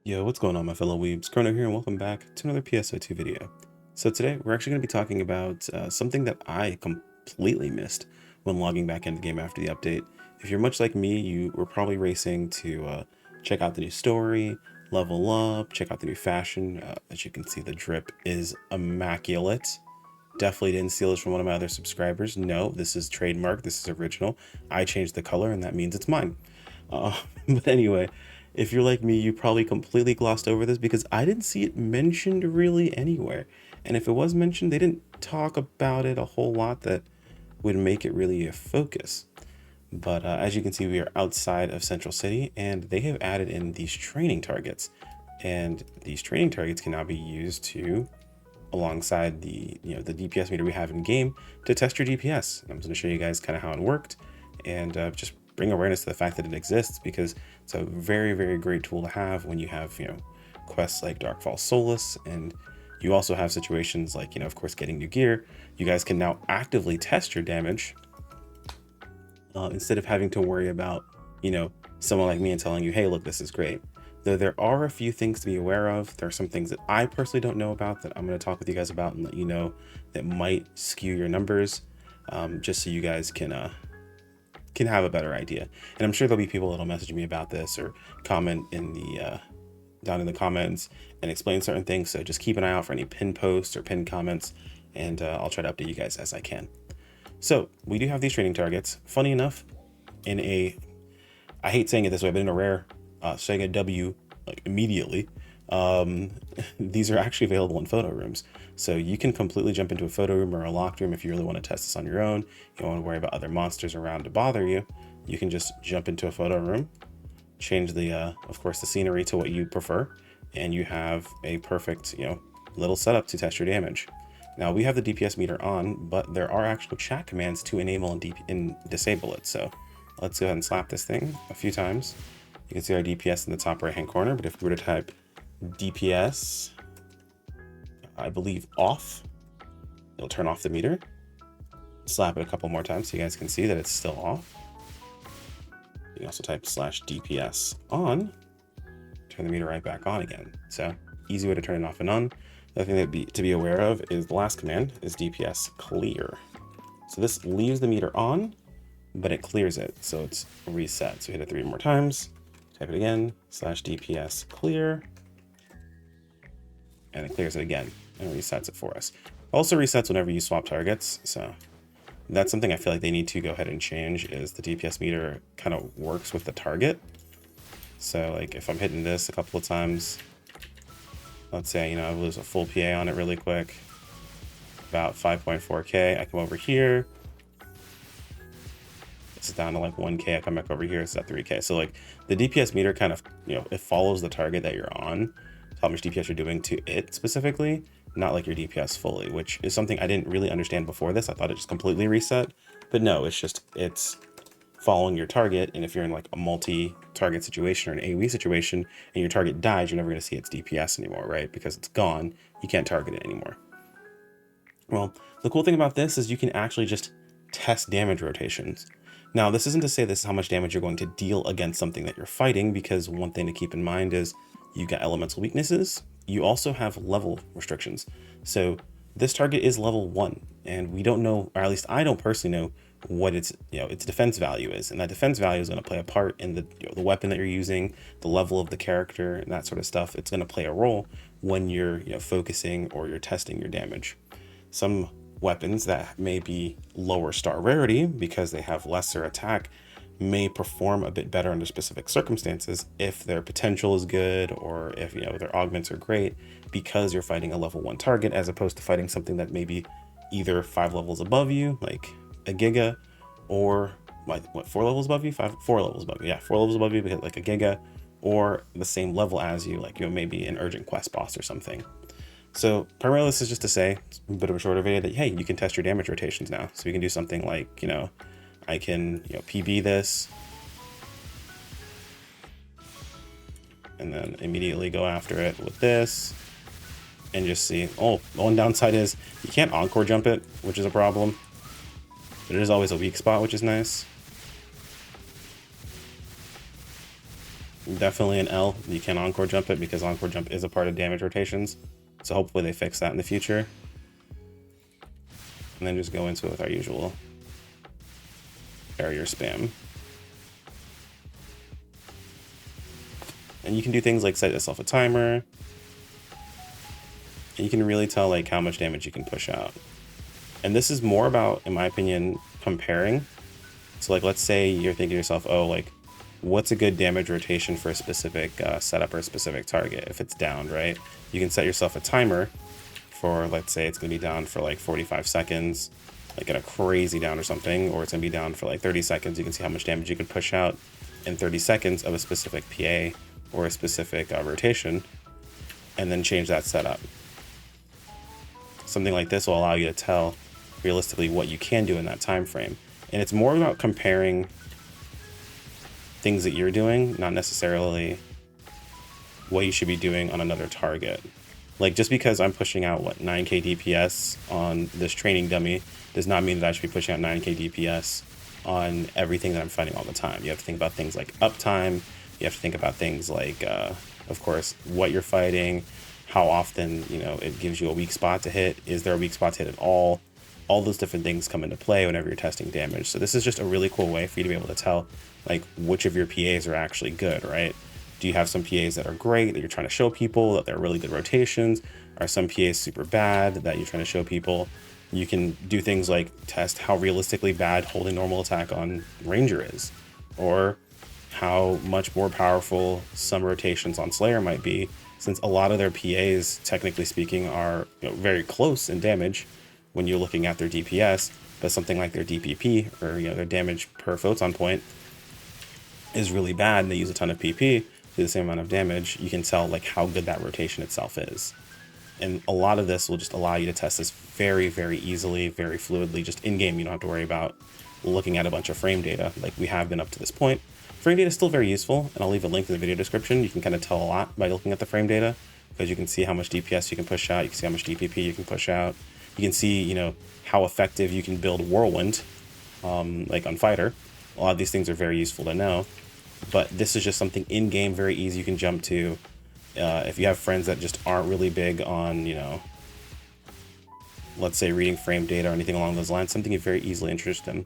Yo, what's going on, my fellow weebs? Chrono here, and welcome back to another PSO2 video. So today, we're actually going to be talking about something that I completely missed when logging back into the game after the update. If you're much like me, you were probably racing to check out the new story, level up, check out the new fashion. As you can see, the drip is immaculate. Definitely didn't steal this from one of my other subscribers. No, this is trademark. This is original. I changed the color, and that means it's mine. But anyway, if you're like me, you probably completely glossed over this because I didn't see it mentioned really anywhere. And if it was mentioned, they didn't talk about it a whole lot that would make it really a focus. But as you can see, we are outside of Central City, and they have added in these training targets. And these training targets can now be used to, alongside the the DPS meter we have in game, to test your DPS. And I'm going to show you guys kind of how it worked, and just bring awareness to the fact that it exists, because it's a very, very great tool to have when you have, quests like Darkfall Solace, and you also have situations like, of course, getting new gear. You guys can now actively test your damage instead of having to worry about, someone like me and telling you, hey, look, this is great. Though there are a few things to be aware of. There are some things that I personally don't know about that I'm going to talk with you guys about and let you know that might skew your numbers, just so you guys can have a better idea. And I'm sure there'll be people that'll message me about this or comment in the down in the comments and explain certain things. So just keep an eye out for any pinned posts or pinned comments, and I'll try to update you guys as I can. So we do have these training targets. Funny enough, I hate saying it this way, but in a rare Sega W, like immediately, these are actually available in photo rooms. So you can completely jump into a photo room or a locked room if you really want to test this on your own. You don't want to worry about other monsters around to bother you. You can just jump into a photo room, change the, of course, the scenery to what you prefer, and you have a perfect, little setup to test your damage. Now we have the DPS meter on, but there are actual chat commands to enable and disable it. So let's go ahead and slap this thing a few times. You can see our DPS in the top right hand corner, but if we were to type DPS, I believe off, it'll turn off the meter. Slap it a couple more times so you guys can see that it's still off. You can also type /DPS on, turn the meter right back on again. So easy way to turn it off and on. The other thing to be aware of is the last command is DPS clear. So this leaves the meter on, but it clears it, so it's reset. So hit it 3 more times, type it again, /DPS clear, and it clears it again and resets it for us. Also resets whenever you swap targets, so that's something I feel like they need to go ahead and change, is the DPS meter kind of works with the target. So like if I'm hitting this a couple of times, let's say, I lose a full PA on it really quick, about 5.4K, I come over here, this is down to like 1K, I come back over here, it's at 3K. So like the DPS meter kind of, it follows the target that you're on, how much DPS you're doing to it specifically, not like your DPS fully, which is something I didn't really understand before this. I thought it just completely reset, but no, it's following your target. And if you're in like a multi-target situation or an AoE situation and your target dies, you're never going to see its DPS anymore, right? Because it's gone, you can't target it anymore. Well, the cool thing about this is you can actually just test damage rotations. Now, this isn't to say this is how much damage you're going to deal against something that you're fighting, because one thing to keep in mind is you got elemental weaknesses. You also have level restrictions. So this target is level 1, and we don't know, or at least I don't personally know, what its defense value is. And that defense value is going to play a part in the weapon that you're using, the level of the character, and that sort of stuff. It's going to play a role when you're focusing or you're testing your damage. Some weapons that may be lower star rarity because they have lesser attack may perform a bit better under specific circumstances if their potential is good, or if their augments are great, because you're fighting a level 1 target as opposed to fighting something that may be either 5 levels above you, like a Giga, or like 4 levels above you, 4 levels above you, 4 levels above you, because like a Giga, or the same level as you, like maybe an urgent quest boss or something. So primarily this is just to say, it's a bit of a shorter video, that hey, you can test your damage rotations now. So you can do something like, I can PB this, and then immediately go after it with this, and just see. Oh, the one downside is you can't encore jump it, which is a problem, but it is always a weak spot, which is nice. definitely an L. You can encore jump it because encore jump is a part of damage rotations. So hopefully they fix that in the future. And then just go into it with our usual barrier spam. And you can do things like set yourself a timer. And you can really tell like how much damage you can push out. And this is more about, in my opinion, comparing. So like, let's say you're thinking to yourself, oh, like, what's a good damage rotation for a specific setup or a specific target if it's down, right? You can set yourself a timer for, let's say it's going to be down for like 45 seconds, like in a crazy down or something, or it's going to be down for like 30 seconds. You can see how much damage you can push out in 30 seconds of a specific PA or a specific rotation, and then change that setup. Something like this will allow you to tell realistically what you can do in that time frame. And it's more about comparing things that you're doing, not necessarily what you should be doing on another target. Like, just because I'm pushing out, what, 9k DPS on this training dummy does not mean that I should be pushing out 9k DPS on everything that I'm fighting all the time. You have to think about things like uptime. You have to think about things like, of course, what you're fighting, how often, you know, it gives you a weak spot to hit. Is there a weak spot to hit at all? All those different things come into play whenever you're testing damage. So this is just a really cool way for you to be able to tell like which of your PAs are actually good, right? Do you have some PAs that are great that you're trying to show people that they're really good rotations? Are some PAs super bad that you're trying to show people? You can do things like test how realistically bad holding normal attack on Ranger is, or how much more powerful some rotations on Slayer might be, since a lot of their PAs, technically speaking, are, you know, very close in damage when you're looking at their DPS, but something like their DPP, or, you know, their damage per photon point, is really bad and they use a ton of PP to do the same amount of damage. You can tell like how good that rotation itself is. And a lot of this will just allow you to test this very, very easily, very fluidly, just in-game. You don't have to worry about looking at a bunch of frame data like we have been up to this point. Frame data is still very useful, and I'll leave a link in the video description. You can kind of tell a lot by looking at the frame data, because you can see how much DPS you can push out, you can see how much DPP you can push out. You can see, you know, how effective you can build Whirlwind, like on Fighter. A lot of these things are very useful to know, but this is just something in-game very easy you can jump to. If you have friends that just aren't really big on, you know, let's say reading frame data or anything along those lines, something you're very easily interested in.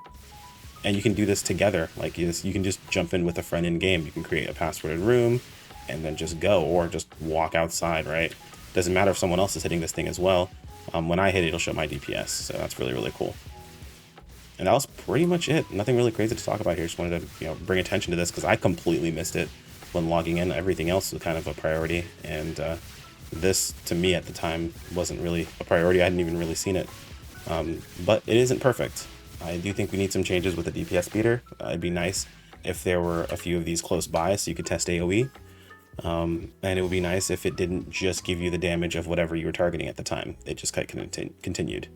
And you can do this together. Like, you can just jump in with a friend in-game. You can create a passworded room and then just go, or just walk outside, right? Doesn't matter if someone else is hitting this thing as well. When I hit it, it'll show my DPS, so that's really, really cool. And that was pretty much it. Nothing really crazy to talk about here. Just wanted to, you know, bring attention to this because I completely missed it when logging in. Everything else was kind of a priority, and this, to me at the time, wasn't really a priority. I hadn't even really seen it. But it isn't perfect. I do think we need some changes with the DPS beater. It'd be nice if there were a few of these close by so you could test AoE. And it would be nice if it didn't just give you the damage of whatever you were targeting at the time. It just continued.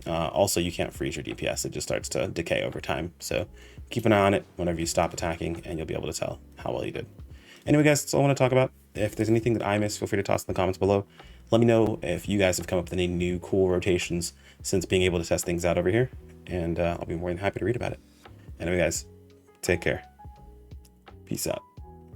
Also, you can't freeze your DPS. It just starts to decay over time. So keep an eye on it whenever you stop attacking, and you'll be able to tell how well you did. Anyway, guys, that's all I want to talk about. If there's anything that I missed, feel free to toss in the comments below. Let me know if you guys have come up with any new cool rotations since being able to test things out over here, and I'll be more than happy to read about it. Anyway, guys, take care. Peace out.